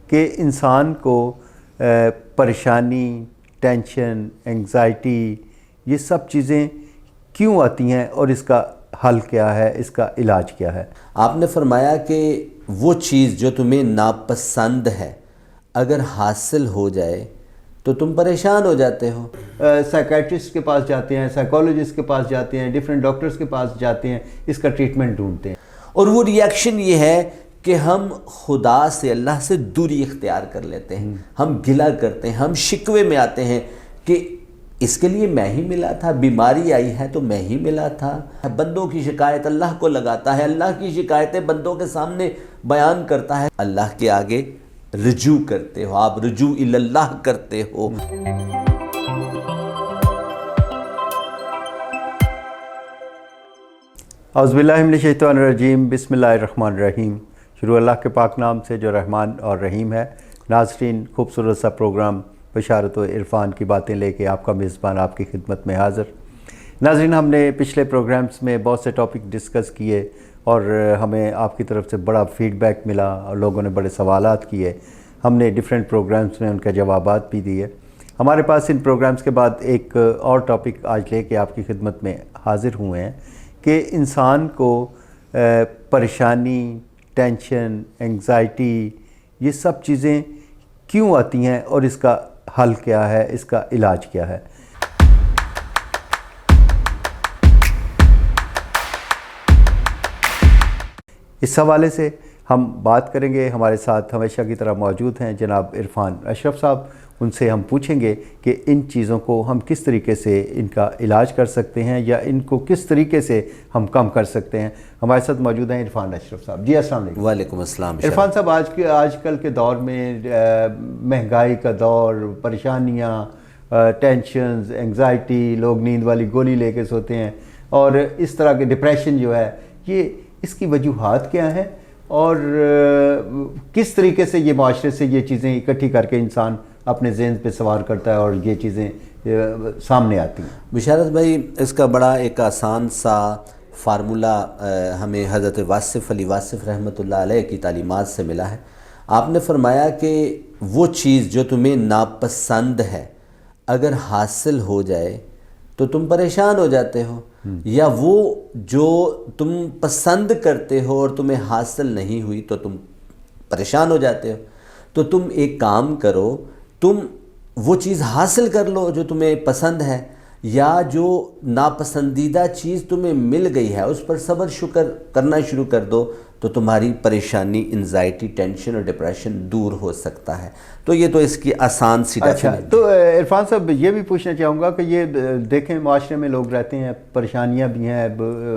کہ انسان کو پریشانی، ٹینشن، انگزائٹی یہ سب چیزیں کیوں آتی ہیں اور اس کا حل کیا ہے، اس کا علاج کیا ہے؟ آپ نے فرمایا کہ وہ چیز جو تمہیں ناپسند ہے اگر حاصل ہو جائے تو تم پریشان ہو جاتے ہو۔ سائیکیٹرسٹ کے پاس جاتے ہیں، سائیکالوجسٹ کے پاس جاتے ہیں، ڈیفرنٹ ڈاکٹرز کے پاس جاتے ہیں، اس کا ٹریٹمنٹ ڈھونڈتے ہیں، اور وہ ریئیکشن یہ ہے کہ ہم خدا سے، اللہ سے دوری اختیار کر لیتے ہیں، ہم گلہ کرتے ہیں، ہم شکوے میں آتے ہیں کہ اس کے لیے میں ہی ملا تھا، بیماری آئی ہے تو میں ہی ملا تھا۔ بندوں کی شکایت اللہ کو لگاتا ہے، اللہ کی شکایتیں بندوں کے سامنے بیان کرتا ہے، اللہ کے آگے رجوع کرتے ہو، آپ رجوع اللہ کرتے ہو۔ اعوذ باللہ من الشیطان الرجیم، بسم اللہ الرحمن الرحیم۔ شروع اللہ کے پاک نام سے جو رحمان اور رحیم ہے۔ ناظرین، خوبصورت سا پروگرام بشارت و عرفان کی باتیں لے کے آپ کا میزبان آپ کی خدمت میں حاضر۔ ناظرین، ہم نے پچھلے پروگرامز میں بہت سے ٹاپک ڈسکس کیے اور ہمیں آپ کی طرف سے بڑا فیڈ بیک ملا اور لوگوں نے بڑے سوالات کیے، ہم نے ڈیفرنٹ پروگرامز میں ان کے جوابات بھی دیے۔ ہمارے پاس ان پروگرامز کے بعد ایک اور ٹاپک آج لے کے آپ کی خدمت میں حاضر ہوئے ہیں کہ انسان کو پریشانی، ٹینشن، انگزائٹی یہ سب چیزیں کیوں آتی ہیں اور اس کا حل کیا ہے، اس کا علاج کیا ہے؟ اس حوالے سے ہم بات کریں گے۔ ہمارے ساتھ ہمیشہ کی طرح موجود ہیں جناب عرفان اشرف صاحب۔ ان سے ہم پوچھیں گے کہ ان چیزوں کو ہم کس طریقے سے ان کا علاج کر سکتے ہیں یا ان کو کس طریقے سے ہم کم کر سکتے ہیں۔ ہمارے ساتھ موجود ہیں عرفان اشرف صاحب۔ جی السلام علیکم۔ وعلیکم السلام۔ عرفان صاحب، آج کل کے دور میں مہنگائی کا دور، پریشانیاں، ٹینشنز، انگزائٹی، لوگ نیند والی گولی لے کے سوتے ہیں اور اس طرح کے ڈپریشن جو ہے، یہ اس کی وجوہات کیا ہیں اور کس طریقے سے یہ معاشرے سے یہ چیزیں اکٹھی کر کے انسان اپنے ذہن پہ سوار کرتا ہے اور یہ چیزیں سامنے آتی ہیں؟ بشارت بھائی، اس کا بڑا ایک آسان سا فارمولہ ہمیں حضرت واصف علی واصف رحمۃ اللہ علیہ کی تعلیمات سے ملا ہے۔ آپ نے فرمایا کہ وہ چیز جو تمہیں ناپسند ہے اگر حاصل ہو جائے تو تم پریشان ہو جاتے ہو، یا وہ جو تم پسند کرتے ہو اور تمہیں حاصل نہیں ہوئی تو تم پریشان ہو جاتے ہو۔ تو تم ایک کام کرو، تم وہ چیز حاصل کر لو جو تمہیں پسند ہے، یا جو ناپسندیدہ چیز تمہیں مل گئی ہے اس پر صبر شکر کرنا شروع کر دو، تو تمہاری پریشانی، انزائٹی، ٹینشن اور ڈپریشن دور ہو سکتا ہے۔ تو یہ تو اس کی آسان سی ڈیفینیشن۔ تو عرفان صاحب، یہ بھی پوچھنا چاہوں گا کہ یہ دیکھیں، معاشرے میں لوگ رہتے ہیں، پریشانیاں بھی ہیں،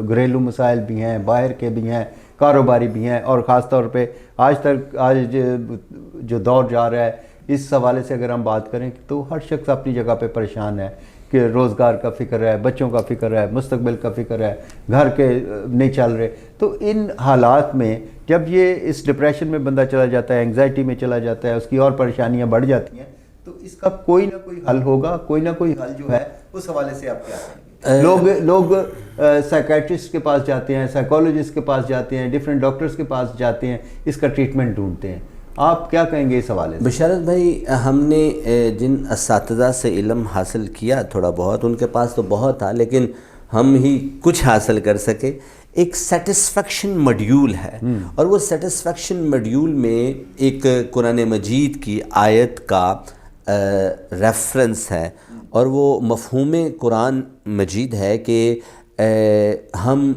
گھریلو مسائل بھی ہیں، باہر کے بھی ہیں، کاروباری بھی ہیں، اور خاص طور پہ آج جو دور جا رہا ہے اس حوالے سے اگر ہم بات کریں تو ہر شخص اپنی جگہ پہ پریشان ہے کہ روزگار کا فکر ہے، بچوں کا فکر ہے، مستقبل کا فکر ہے، گھر کے نہیں چل رہے۔ تو ان حالات میں جب یہ اس ڈپریشن میں بندہ چلا جاتا ہے، انگزائٹی میں چلا جاتا ہے، اس کی اور پریشانیاں بڑھ جاتی ہیں، تو اس کا کوئی نہ کوئی حل ہوگا، کوئی نہ کوئی حل جو ہے اس حوالے سے آپ کیا کہیں گے؟ لوگ سائیکیٹرسٹ کے پاس جاتے ہیں، سائیکالوجسٹ کے پاس جاتے ہیں، ڈیفرنٹ ڈاکٹرز کے پاس جاتے ہیں، اس کا ٹریٹمنٹ ڈھونڈتے ہیں۔ آپ کیا کہیں گے اس حوالے سے؟ بشارت بھائی، ہم نے جن اساتذہ سے علم حاصل کیا تھوڑا بہت، ان کے پاس تو بہت تھا لیکن ہم ہی کچھ حاصل کر سکے، ایک سیٹسفیکشن ماڈیول ہے، اور وہ سیٹسفیکشن ماڈیول میں ایک قرآن مجید کی آیت کا ریفرنس ہے، اور وہ مفہوم قرآن مجید ہے کہ ہم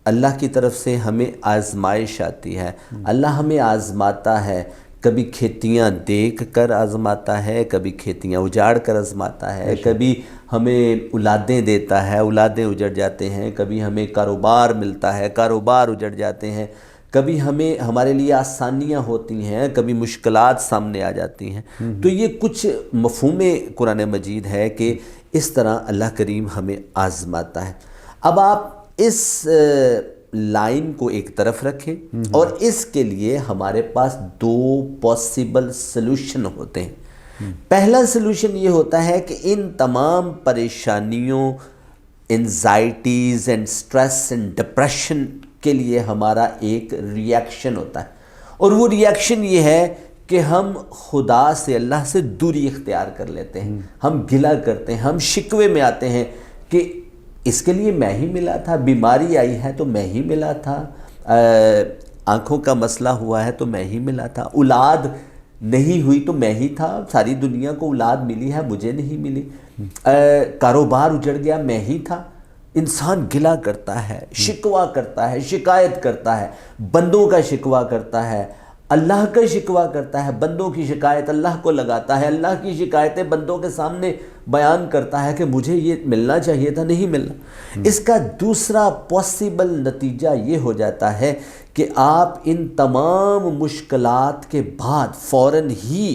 اللہ کی طرف سے ہمیں آزمائش آتی ہے، اللہ ہمیں آزماتا ہے، کبھی کھیتیاں دیکھ کر آزماتا ہے، کبھی کھیتیاں اجاڑ کر آزماتا ہے، کبھی ہمیں اولادیں دیتا ہے، اولادیں اجڑ جاتے ہیں، کبھی ہمیں کاروبار ملتا ہے، کاروبار اجڑ جاتے ہیں، کبھی ہمارے لیے آسانیاں ہوتی ہیں، کبھی مشکلات سامنے آ جاتی ہیں۔ تو یہ کچھ مفہوم قرآن مجید ہے کہ اس طرح اللہ کریم ہمیں آزماتا ہے۔ اب آپ اس لائن کو ایک طرف رکھیں، اور اس کے لیے ہمارے پاس دو پاسبل سلوشن ہوتے ہیں۔ پہلا سلوشن یہ ہوتا ہے کہ ان تمام پریشانیوں، anxieties and stress and depression کے لیے ہمارا ایک ریئیکشن ہوتا ہے، اور وہ ریئیکشن یہ ہے کہ ہم خدا سے اللہ سے دوری اختیار کر لیتے ہیں، ہم گلہ کرتے ہیں، ہم شکوے میں آتے ہیں کہ اس کے لیے میں ہی ملا تھا، بیماری آئی ہے تو میں ہی ملا تھا، آنکھوں کا مسئلہ ہوا ہے تو میں ہی ملا تھا، اولاد نہیں ہوئی تو میں ہی تھا، ساری دنیا کو اولاد ملی ہے مجھے نہیں ملی، کاروبار اجڑ گیا میں ہی تھا۔ انسان گلہ کرتا ہے، شکوہ کرتا ہے، شکایت کرتا ہے، بندوں کا شکوہ کرتا ہے، اللہ کا شکوہ کرتا ہے، بندوں کی شکایت اللہ کو لگاتا ہے، اللہ کی شکایتیں بندوں کے سامنے بیان کرتا ہے کہ مجھے یہ ملنا چاہیے تھا نہیں ملنا۔ اس کا دوسرا پاسبل نتیجہ یہ ہو جاتا ہے کہ آپ ان تمام مشکلات کے بعد فوراً ہی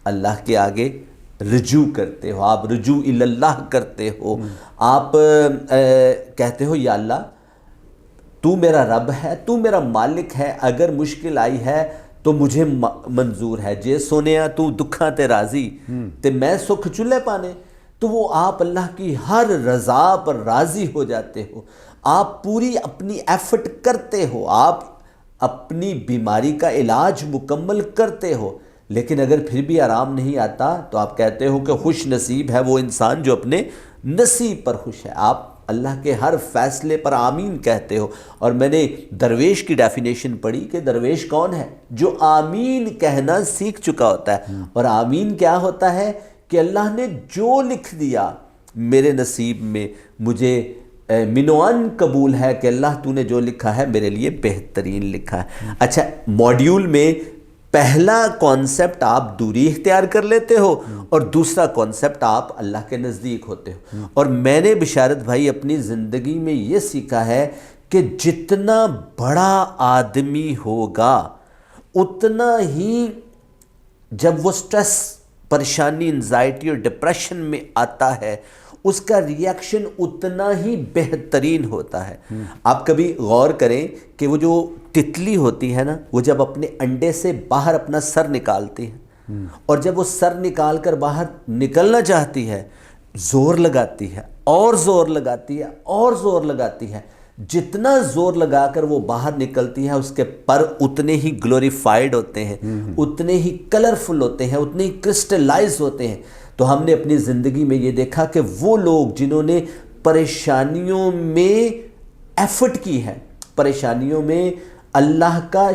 اللہ کے آگے رجوع کرتے ہو، آپ رجوع اللہ کرتے ہو، آپ کہتے ہو یا اللہ تو میرا رب ہے، تو میرا مالک ہے، اگر مشکل آئی ہے تو مجھے منظور ہے، جے سونیا تو دکھاں تے راضی تے میں سکھ چلے پانے، تو وہ آپ اللہ کی ہر رضا پر راضی ہو جاتے ہو، آپ پوری اپنی ایفرٹ کرتے ہو، آپ اپنی بیماری کا علاج مکمل کرتے ہو، لیکن اگر پھر بھی آرام نہیں آتا تو آپ کہتے ہو کہ خوش نصیب ہے وہ انسان جو اپنے نصیب پر خوش ہے، آپ اللہ کے ہر فیصلے پر آمین کہتے ہو۔ اور میں نے درویش کی ڈیفینیشن پڑھی کہ درویش کون ہے؟ جو آمین کہنا سیکھ چکا ہوتا ہے، اور آمین کیا ہوتا ہے کہ اللہ نے جو لکھ دیا میرے نصیب میں مجھے منوان قبول ہے کہ اللہ تو نے جو لکھا ہے میرے لیے بہترین لکھا ہے۔ اچھا، موڈیول میں پہلا کانسیپٹ آپ دوری اختیار کر لیتے ہو اور دوسرا کانسیپٹ آپ اللہ کے نزدیک ہوتے ہو، اور میں نے بشارت بھائی اپنی زندگی میں یہ سیکھا ہے کہ جتنا بڑا آدمی ہوگا اتنا ہی جب وہ سٹریس، پریشانی، انزائٹی اور ڈپریشن میں آتا ہے اس کا ریاکشن اتنا ہی بہترین ہوتا ہے۔ آپ کبھی غور کریں کہ وہ جو تتلی ہوتی ہے نا، وہ جب اپنے انڈے سے باہر اپنا سر نکالتی ہے، اور جب وہ سر نکال کر باہر نکلنا چاہتی ہے زور لگاتی ہے اور زور لگاتی ہے اور زور لگاتی ہے، جتنا زور لگا کر وہ باہر نکلتی ہے اس کے پر اتنے ہی گلوریفائڈ ہوتے ہیں، اتنے ہی کلرفل ہوتے ہیں، اتنے ہی کرسٹلائز ہوتے ہیں۔ تو ہم نے اپنی زندگی میں یہ دیکھا کہ وہ لوگ جنہوں نے پریشانیوں میں ایفرٹ کی ہے، پریشانیوں میں اللہ کا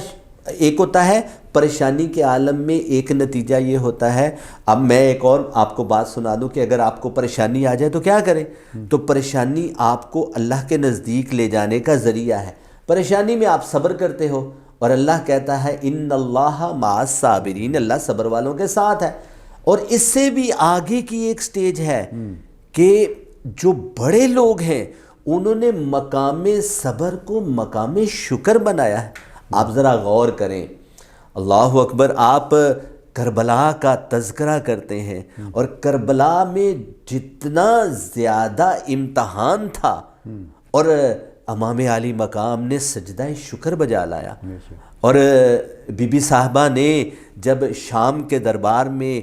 ایک ہوتا ہے، پریشانی کے عالم میں ایک نتیجہ یہ ہوتا ہے، اب میں ایک اور آپ کو بات سنا دوں کہ اگر آپ کو پریشانی آ جائے تو کیا کریں؟ تو پریشانی آپ کو اللہ کے نزدیک لے جانے کا ذریعہ ہے۔ پریشانی میں آپ صبر کرتے ہو اور اللہ کہتا ہے ان اللہ مع الصابرین، اللہ صبر والوں کے ساتھ ہے۔ اور اس سے بھی آگے کی ایک سٹیج ہے کہ جو بڑے لوگ ہیں انہوں نے مقام صبر کو مقام شکر بنایا ہے۔ آپ ذرا غور کریں، اللہ اکبر، آپ کربلا کا تذکرہ کرتے ہیں اور کربلا میں جتنا زیادہ امتحان تھا اور امام عالی مقام نے سجدہ شکر بجا لایا، اور بی بی صاحبہ نے جب شام کے دربار میں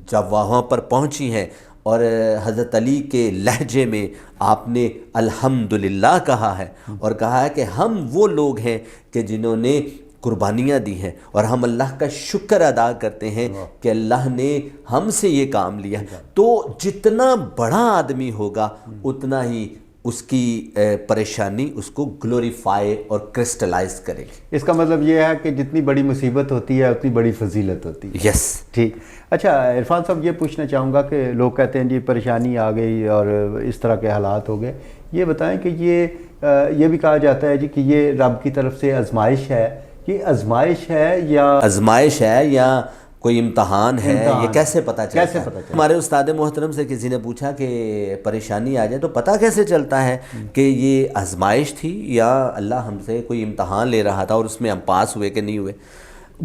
جب وہاں پر پہنچی ہیں اور حضرت علی کے لہجے میں آپ نے الحمدللہ کہا ہے اور کہا ہے کہ ہم وہ لوگ ہیں کہ جنہوں نے قربانیاں دی ہیں اور ہم اللہ کا شکر ادا کرتے ہیں کہ اللہ نے ہم سے یہ کام لیا۔ تو جتنا بڑا آدمی ہوگا اتنا ہی اس کی پریشانی اس کو گلوریفائی اور کرسٹلائز کرے گی۔ اس کا مطلب یہ ہے کہ جتنی بڑی مصیبت ہوتی ہے اتنی بڑی فضیلت ہوتی ہے۔ یس، ٹھیک۔ اچھا عرفان صاحب، یہ پوچھنا چاہوں گا کہ لوگ کہتے ہیں جی پریشانی آ گئی اور اس طرح کے حالات ہو گئے، یہ بتائیں کہ یہ بھی کہا جاتا ہے جی کہ یہ رب کی طرف سے آزمائش ہے، یہ آزمائش ہے یا کوئی امتحان ہے؟ یہ کیسے پتہ چلتا ہے؟ ہمارے استاد محترم سے کسی نے پوچھا کہ پریشانی آ جائے تو پتہ کیسے چلتا ہے کہ یہ آزمائش تھی یا اللہ ہم سے کوئی امتحان لے رہا تھا اور اس میں ہم پاس ہوئے کہ نہیں ہوئے؟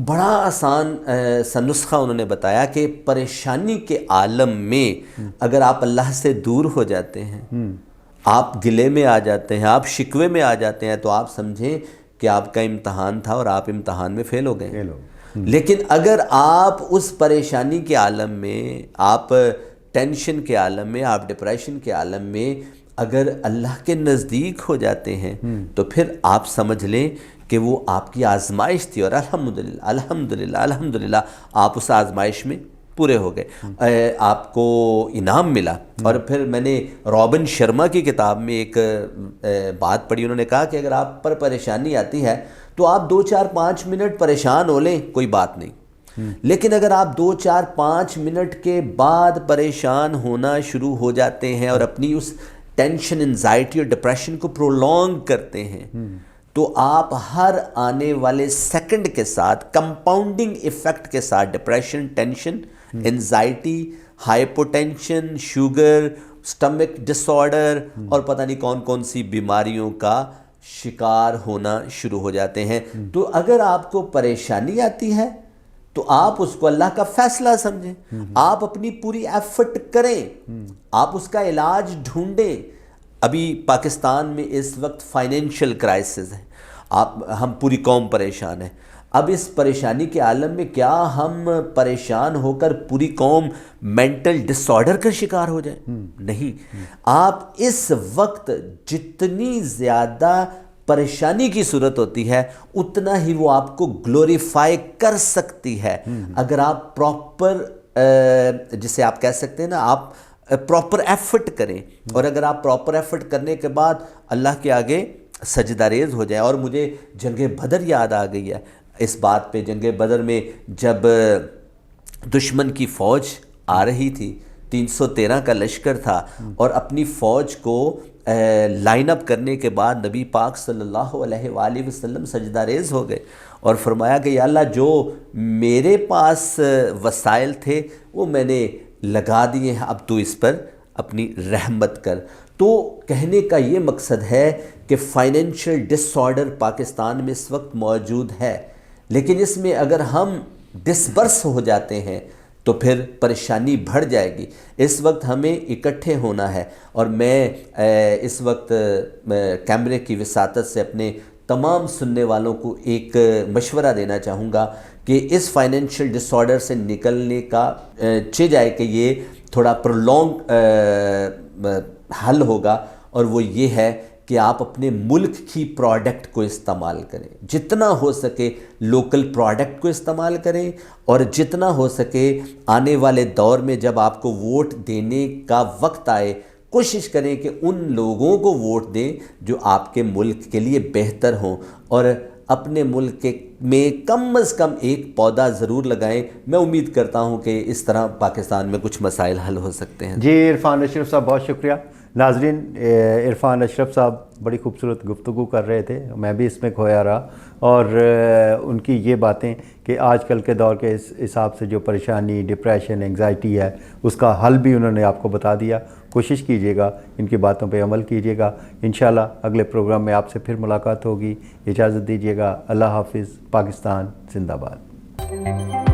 بڑا آسان سا نسخہ انہوں نے بتایا کہ پریشانی کے عالم میں اگر آپ اللہ سے دور ہو جاتے ہیں، آپ گلے میں آ جاتے ہیں، آپ شکوے میں آ جاتے ہیں، تو آپ سمجھیں کہ آپ کا امتحان تھا اور آپ امتحان میں فیل ہو گئے۔ لیکن اگر آپ اس پریشانی کے عالم میں، آپ ٹینشن کے عالم میں، آپ ڈپریشن کے عالم میں اگر اللہ کے نزدیک ہو جاتے ہیں تو پھر آپ سمجھ لیں کہ وہ آپ کی آزمائش تھی اور الحمدللہ الحمدللہ الحمدللہ آپ اس آزمائش میں پورے ہو گئے، آپ کو انعام ملا۔ اور پھر میں نے رابن شرما کی کتاب میں ایک بات پڑھی، انہوں نے کہا کہ اگر آپ پر پریشانی آتی ہے تو آپ 2-4-5 منٹ پریشان ہو لیں، کوئی بات نہیں، لیکن اگر آپ 2-4-5 منٹ کے بعد پریشان ہونا شروع ہو جاتے ہیں اور اپنی اس ٹینشن، انزائٹی اور ڈپریشن کو پرولونگ کرتے ہیں تو آپ ہر آنے والے سیکنڈ کے ساتھ کمپاؤنڈنگ ایفیکٹ کے ساتھ depression, tension, anxiety, hypotension, sugar, stomach disorder اور پتہ نہیں کون کون سی بیماریوں کا شکار ہونا شروع ہو جاتے ہیں۔ تو اگر آپ کو پریشانی آتی ہے تو آپ اس کو اللہ کا فیصلہ سمجھیں، آپ اپنی پوری ایفرٹ کریں، آپ اس کا علاج ڈھونڈیں۔ ابھی پاکستان میں اس وقت فائنینشیل کرائسس ہے، ہم پوری قوم پریشان ہے۔ اب اس پریشانی کے عالم میں کیا ہم پریشان ہو کر پوری قوم مینٹل ڈس آرڈر کا شکار ہو جائے؟ نہیں، آپ اس وقت جتنی زیادہ پریشانی کی صورت ہوتی ہے اتنا ہی وہ آپ کو گلوریفائی کر سکتی ہے اگر آپ پراپر، جسے آپ کہہ سکتے ہیں نا، آپ پراپر ایفرٹ کریں، اور اگر آپ پراپر ایفرٹ کرنے کے بعد اللہ کے آگے سجدہ ریز ہو جائیں۔ اور مجھے جنگ بدر یاد آ گئی ہے اس بات پہ۔ جنگ بدر میں جب دشمن کی فوج آ رہی تھی، 313 کا لشکر تھا، اور اپنی فوج کو لائن اپ کرنے کے بعد نبی پاک صلی اللہ علیہ وآلہ وسلم سجدہ ریز ہو گئے اور فرمایا کہ یا اللہ، جو میرے پاس وسائل تھے وہ میں نے لگا دیے ہیں، اب تو اس پر اپنی رحمت کر۔ تو کہنے کا یہ مقصد ہے کہ فائنینشیل ڈس آرڈر پاکستان میں اس وقت موجود ہے، لیکن اس میں اگر ہم ڈسبرس ہو جاتے ہیں تو پھر پریشانی بڑھ جائے گی۔ اس وقت ہمیں اکٹھے ہونا ہے، اور میں اس وقت کیمرے کی وساطت سے اپنے تمام سننے والوں کو ایک مشورہ دینا چاہوں گا کہ اس فائنینشیل ڈس آرڈر سے نکلنے کا چاہ جائے کہ یہ تھوڑا پرولونگ حل ہوگا، اور وہ یہ ہے کہ آپ اپنے ملک کی پروڈکٹ کو استعمال کریں، جتنا ہو سکے لوکل پروڈکٹ کو استعمال کریں، اور جتنا ہو سکے آنے والے دور میں جب آپ کو ووٹ دینے کا وقت آئے کوشش کریں کہ ان لوگوں کو ووٹ دیں جو آپ کے ملک کے لیے بہتر ہوں، اور اپنے ملک میں کم از کم ایک پودا ضرور لگائیں۔ میں امید کرتا ہوں کہ اس طرح پاکستان میں کچھ مسائل حل ہو سکتے ہیں۔ جی عرفان اشرف صاحب، بہت شکریہ۔ ناظرین، عرفان اشرف صاحب بڑی خوبصورت گفتگو کر رہے تھے، میں بھی اس میں کھویا رہا، اور ان کی یہ باتیں کہ آج کل کے دور کے اس حساب سے جو پریشانی، ڈپریشن، انگزائٹی ہے، اس کا حل بھی انہوں نے آپ کو بتا دیا۔ کوشش کیجیے گا، ان کی باتوں پہ عمل کیجیے گا، انشاءاللہ اگلے پروگرام میں آپ سے پھر ملاقات ہوگی۔ اجازت دیجیے گا، اللہ حافظ، پاکستان زندہ باد۔